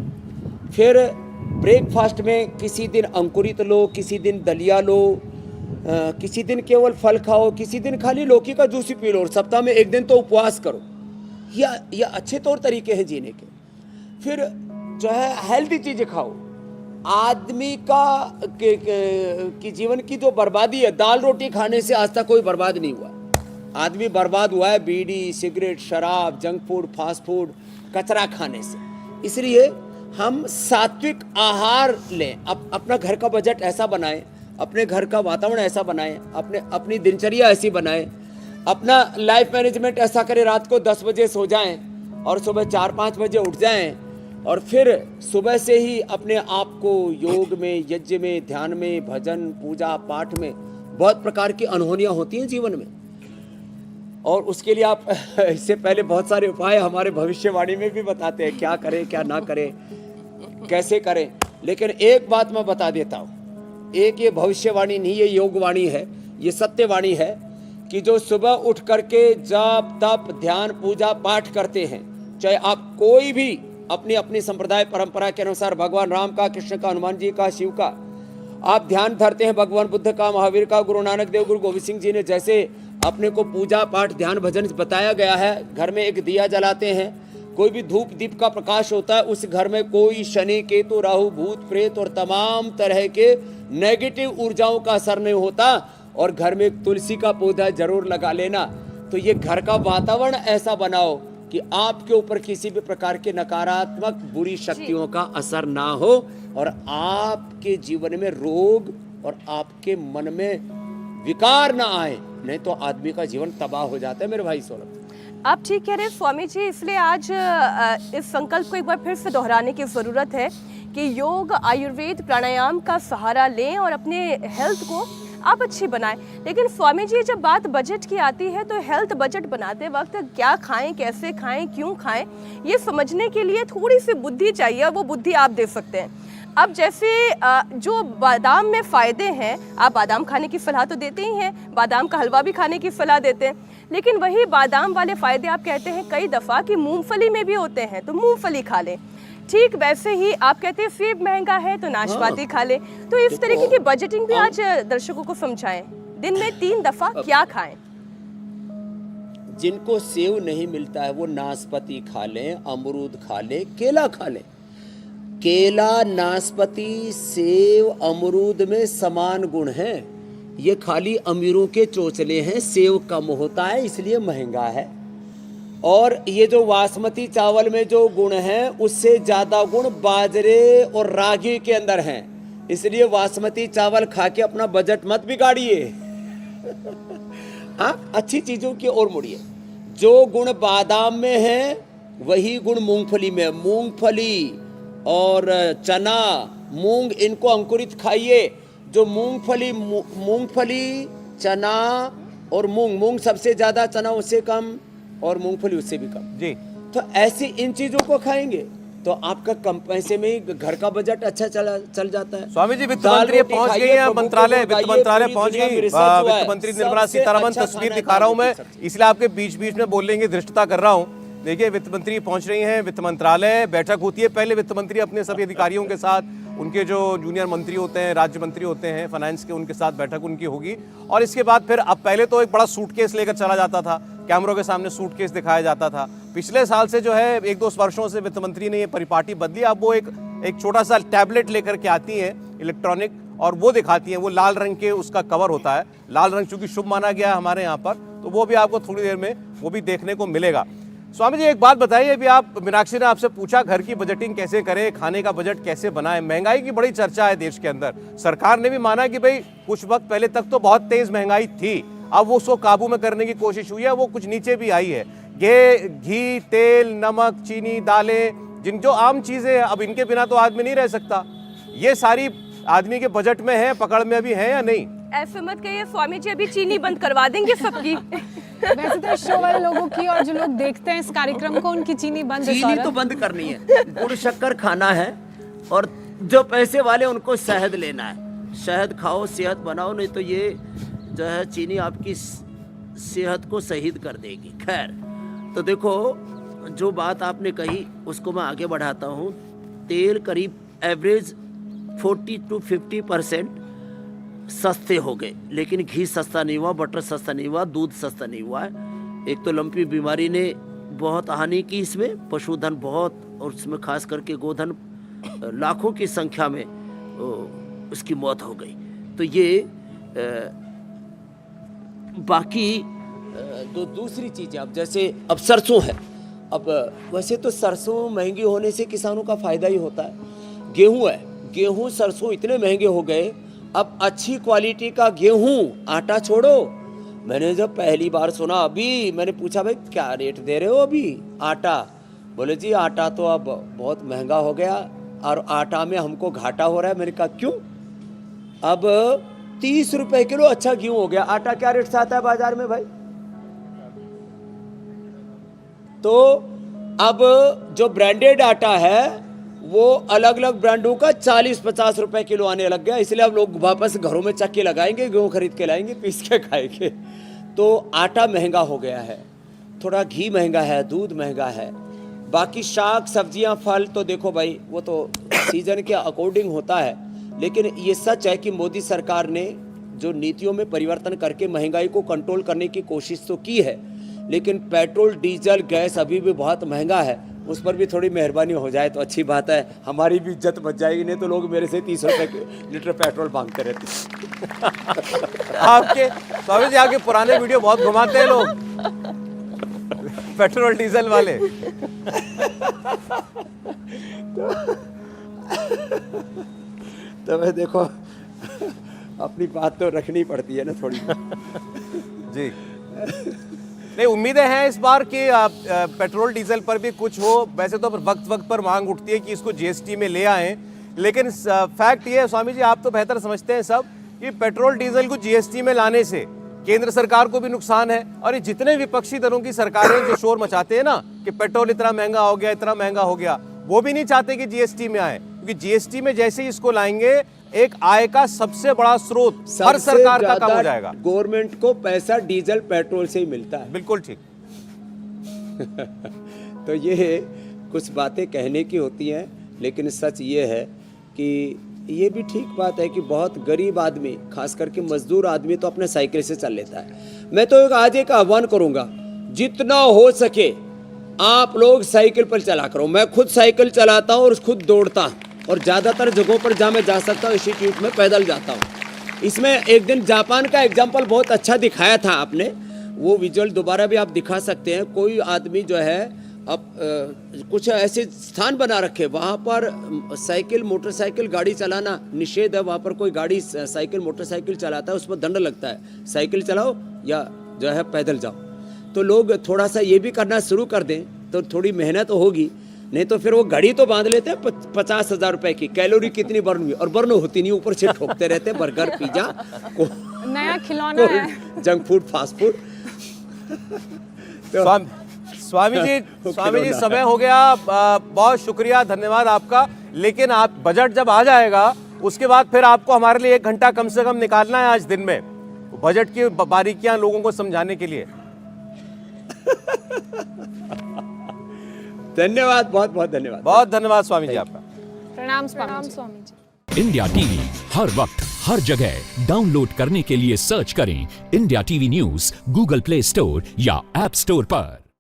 फिर ब्रेकफास्ट में किसी दिन अंकुरित लो, किसी दिन दलिया लो, किसी दिन केवल फल खाओ, किसी दिन खाली लौकी का जूस ही पी लो, और सप्ताह में एक दिन तो उपवास करो। ये अच्छे तौर तरीके हैं जीने के। फिर जो है हेल्दी चीज़ें खाओ। आदमी की जीवन की जो बर्बादी है, दाल रोटी खाने से आज तक कोई बर्बाद नहीं हुआ। आदमी बर्बाद हुआ है बीड़ी, सिगरेट, शराब, जंक फूड, फास्ट फूड, कचरा खाने से। इसलिए हम सात्विक आहार लें, अपना घर का बजट ऐसा बनाएं, अपने घर का वातावरण ऐसा बनाएं, अपनी दिनचर्या ऐसी बनाएं, अपना लाइफ मैनेजमेंट ऐसा करें, रात को 10 बजे सो जाएं और सुबह 4-5 बजे उठ जाएं, और फिर सुबह से ही अपने आप को योग में, यज्ञ में, ध्यान में, भजन, पूजा पाठ में, बहुत प्रकार की अनहोनियाँ होती हैं जीवन में। और उसके लिए आप इससे पहले बहुत सारे उपाय हमारे भविष्यवाणी में भी बताते हैं, क्या करें क्या ना करें, कैसे करें। लेकिन एक बात मैं बता देता हूँ, एक ये भविष्यवाणी नहीं, ये योगवाणी है, ये सत्यवाणी है कि जो सुबह उठ करके जप तप ध्यान पूजा पाठ करते हैं, चाहे आप कोई भी अपनी संप्रदाय परंपरा के अनुसार भगवान राम का, कृष्ण का, हनुमान जी का, शिव का आप ध्यान धरते हैं, भगवान बुद्ध का, महावीर का, गुरु नानक देव, गुरु गोविंद सिंह जी ने जैसे अपने को पूजा पाठ ध्यान भजन बताया गया है, घर में एक दिया जलाते हैं, कोई भी धूप दीप का प्रकाश होता है, उस घर में कोई शनि केतु राहु भूत प्रेत और तमाम तरह के नेगेटिव ऊर्जाओं का असर नहीं होता। और घर में एक तुलसी का पौधा जरूर लगा लेना। तो ये घर का वातावरण ऐसा बनाओ कि आपके ऊपर किसी भी प्रकार के नकारात्मक बुरी शक्तियों का असर ना हो, और आपके जीवन में रोग और आपके मन में विकार ना आए, नहीं तो आदमी का जीवन तबाह हो जाता है। मेरे भाई सौरभ, आप ठीक कह रहे हैं स्वामी जी। इसलिए आज इस संकल्प को एक बार फिर से दोहराने की ज़रूरत है कि योग, आयुर्वेद, प्राणायाम का सहारा लें और अपने हेल्थ को आप अच्छी बनाएं। लेकिन स्वामी जी, जब बात बजट की आती है तो हेल्थ बजट बनाते वक्त क्या खाएं, कैसे खाएं, क्यों खाएं, ये समझने के लिए थोड़ी सी बुद्धि चाहिए, और वो बुद्धि आप दे सकते हैं। अब जैसे जो बादाम में फ़ायदे हैं, आप बादाम खाने की सलाह तो देते ही हैं, बादाम का हलवा भी खाने की सलाह देते हैं, लेकिन वही बादाम वाले फ़ायदे आप कहते हैं कई दफ़ा कि मूंगफली में भी होते हैं, तो मूंगफली खा लें। ठीक वैसे ही आप कहते हैं सेब महंगा है तो नाशपाती खा लें। तो इस तरीके की बजटिंग भी आज दर्शकों को समझाएं। दिन में 3 दफ़ा क्या खाएं? जिनको सेव नहीं मिलता है वो नाशपाती खा लें, अमरूद खा लें, केला खा लें। केला, नाशपाती, सेव, अमरूद में समान गुण हैं। ये खाली अमीरों के चोचले हैं। सेव कम होता है इसलिए महंगा है, और ये जो बासमती चावल में जो गुण हैं उससे ज़्यादा गुण बाजरे और रागी के अंदर हैं, इसलिए बासमती चावल खा के अपना बजट मत बिगाड़िए। हाँ, अच्छी चीज़ों की ओर मुड़िए। जो गुण बादाम में है वही गुण मूंगफली में। मूंगफली और चना, मूंग, इनको अंकुरित खाइए। जो मूंगफली, चना और मूंग सबसे ज़्यादा, चना उससे कम और मूंगफली उससे भी कम जी। तो ऐसे इन चीज़ों को खाएंगे तो आपका कम पैसे में ही घर का बजट अच्छा चल जाता है। स्वामी जी, वित्त मंत्री पहुंच गई है मंत्रालय, वित्त मंत्रालय पहुंच गई। वित्त मंत्री निर्मला सीतारमण, तस्वीर दिखा रहा हूं मैं, इसलिए आपके बीच बीच में बोलने की धृष्टता कर रहा हूं। देखिए, वित्त मंत्री पहुंच रही हैं, वित्त मंत्रालय, बैठक होती है। पहले वित्त मंत्री अपने सभी अधिकारियों के साथ, उनके जो जूनियर मंत्री होते हैं, राज्य मंत्री होते हैं फाइनेंस के, उनके साथ बैठक उनकी होगी। और इसके बाद फिर, अब पहले तो एक बड़ा सूटकेस लेकर चला जाता था, कैमरों के सामने सूटकेस दिखाया जाता था। पिछले साल से जो है 1-2 वर्षों से वित्त मंत्री ने ये परिपाटी बदली। अब वो एक छोटा सा टैबलेट लेकर के आती हैं इलेक्ट्रॉनिक, और वो दिखाती हैं। वो लाल रंग के उसका कवर होता है। लाल रंग चूंकि शुभ माना गया है हमारे यहाँ पर, तो वो भी आपको थोड़ी देर में वो भी देखने को मिलेगा। स्वामी जी, एक बात बताइए, अभी आप, मीनाक्षी ने आपसे पूछा घर की बजटिंग कैसे करें, खाने का बजट कैसे बनाएं। महंगाई की बड़ी चर्चा है देश के अंदर। सरकार ने भी माना कि भाई कुछ वक्त पहले तक तो बहुत तेज महंगाई थी, अब वो उसको काबू में करने की कोशिश हुई है, वो कुछ नीचे भी आई है। घी, तेल, नमक, चीनी, दालें, जो आम चीजें हैं, अब इनके बिना तो आदमी नहीं रह सकता। ये सारी आदमी के बजट में है, पकड़ में अभी है या नहीं? ऐसे मत कहिए स्वामी जी, अभी चीनी बंद करवा देंगे सबकी। वैसे तो शो वाले लोगों की और जो लोग देखते हैं इस कार्यक्रम को, उनकी चीनी बंद है। चीनी तो बंद करनी है, गुड़ शक्कर खाना है, और जो पैसे वाले उनको शहद लेना है। शहद खाओ, सेहत बनाओ, नहीं तो ये जो है चीनी आपकी सेहत को शहीद कर देगी। खैर, तो देखो जो बात आपने कही उसको मैं आगे बढ़ाता हूँ। तेल करीब एवरेज 40 to 50% सस्ते हो गए, लेकिन घी सस्ता नहीं हुआ, बटर सस्ता नहीं हुआ, दूध सस्ता नहीं हुआ है। एक तो लंपी बीमारी ने बहुत हानि की इसमें, पशुधन बहुत, और उसमें खास करके गोधन लाखों की संख्या में उसकी मौत हो गई। तो ये बाकी दूसरी चीज़ें, अब जैसे अब सरसों है, अब वैसे तो सरसों महंगी होने से किसानों का फ़ायदा ही होता है। गेहूं है, गेहूं सरसों इतने महंगे हो गए, अब अच्छी क्वालिटी का गेहूं, आटा छोड़ो। मैंने जब पहली बार सुना, अभी मैंने पूछा भाई क्या रेट दे रहे हो अभी आटा? बोले जी आटा तो अब बहुत महंगा हो गया और आटा में हमको घाटा हो रहा है। मैंने कहा क्यों? अब 30 रुपए किलो अच्छा गेहूं हो गया। आटा क्या रेट से आता है बाजार में भाई? तो अब जो ब्रांडेड आटा है वो अलग अलग ब्रांडों का 40-50 रुपए किलो आने लग गया। इसलिए अब लोग वापस घरों में चक्की लगाएंगे, गेहूं खरीद के लाएंगे, पीस के खाएंगे। तो आटा महंगा हो गया है, थोड़ा घी महंगा है, दूध महंगा है। बाकी शाक सब्जियां फल तो देखो भाई वो तो सीजन के अकॉर्डिंग होता है। लेकिन ये सच है कि मोदी सरकार ने जो नीतियों में परिवर्तन करके महंगाई को कंट्रोल करने की कोशिश तो की है, लेकिन पेट्रोल डीजल गैस अभी भी बहुत महंगा है। उस पर भी थोड़ी मेहरबानी हो जाए तो अच्छी बात है, हमारी भी इज्जत बच जाएगी। नहीं तो लोग मेरे से 30 रुपए लीटर पेट्रोल मांगते रहते। आपके स्वामी जी, आपके पुराने वीडियो बहुत घुमाते हैं लोग, पेट्रोल डीजल वाले। तो मैं देखो अपनी बात तो रखनी पड़ती है ना थोड़ी। जी नहीं, उम्मीदें हैं इस बार कि पेट्रोल डीजल पर भी कुछ हो। वैसे तो वक्त वक्त पर मांग उठती है कि इसको जीएसटी में ले आएं, लेकिन फैक्ट ये है स्वामी जी, आप तो बेहतर समझते हैं सब, कि पेट्रोल डीजल को जीएसटी में लाने से केंद्र सरकार को भी नुकसान है। और ये जितने विपक्षी दलों की सरकारें जो शोर मचाते हैं ना कि पेट्रोल इतना महंगा हो गया, इतना महंगा हो गया, वो भी नहीं चाहते कि जीएसटी में आए, क्योंकि जीएसटी में जैसे ही इसको लाएंगे एक आय का सबसे बड़ा स्रोत हर सरकार का कम हो जाएगा। गवर्नमेंट को पैसा डीजल पेट्रोल से ही मिलता है। बिल्कुल ठीक। तो ये कुछ बातें कहने की होती हैं, लेकिन सच ये है कि ये भी ठीक बात है कि बहुत गरीब आदमी, खास करके मजदूर आदमी तो अपने साइकिल से चल लेता है। मैं तो आज एक आह्वान करूंगा, जितना हो सके आप लोग साइकिल पर चला करो। मैं खुद साइकिल चलाता हूँ और खुद दौड़ता हूँ, और ज़्यादातर जगहों पर जहाँ मैं जा सकता हूँ इंस्टीट्यूट में पैदल जाता हूँ। इसमें एक दिन जापान का एग्जाम्पल बहुत अच्छा दिखाया था आपने, वो विजुअल दोबारा भी आप दिखा सकते हैं। कोई आदमी जो है अब कुछ ऐसे स्थान बना रखे, वहाँ पर साइकिल मोटरसाइकिल गाड़ी चलाना निषेध है। वहाँ पर कोई गाड़ी साइकिल मोटरसाइकिल चलाता है उस पर दंड लगता है, साइकिल चलाओ या जो है पैदल जाओ। तो लोग थोड़ा सा ये भी करना शुरू कर दें तो थोड़ी मेहनत होगी, नहीं तो फिर वो घड़ी तो बांध लेते हैं 50,000 रुपए की, कैलोरी कितनी बर्न हुई, और बर्न होती नहीं, ऊपर से ठोकते रहते हैं बर्गर पिज्जा को, नया खिलौना है, जंक फूड फास्ट फूड। तो स्वामी जी समय हो गया, बहुत शुक्रिया, धन्यवाद आपका। लेकिन आप बजट जब आ जाएगा उसके बाद फिर आपको हमारे लिए 1 घंटा कम से कम निकालना है आज दिन में, बजट की बारीकियां लोगों को समझाने के लिए। धन्यवाद, बहुत बहुत धन्यवाद। बहुत धन्यवाद स्वामी जी आपका। प्रणाम स्वामी जी। इंडिया टीवी हर वक्त हर जगह डाउनलोड करने के लिए सर्च करें India TV news Google play store या ऐप स्टोर पर।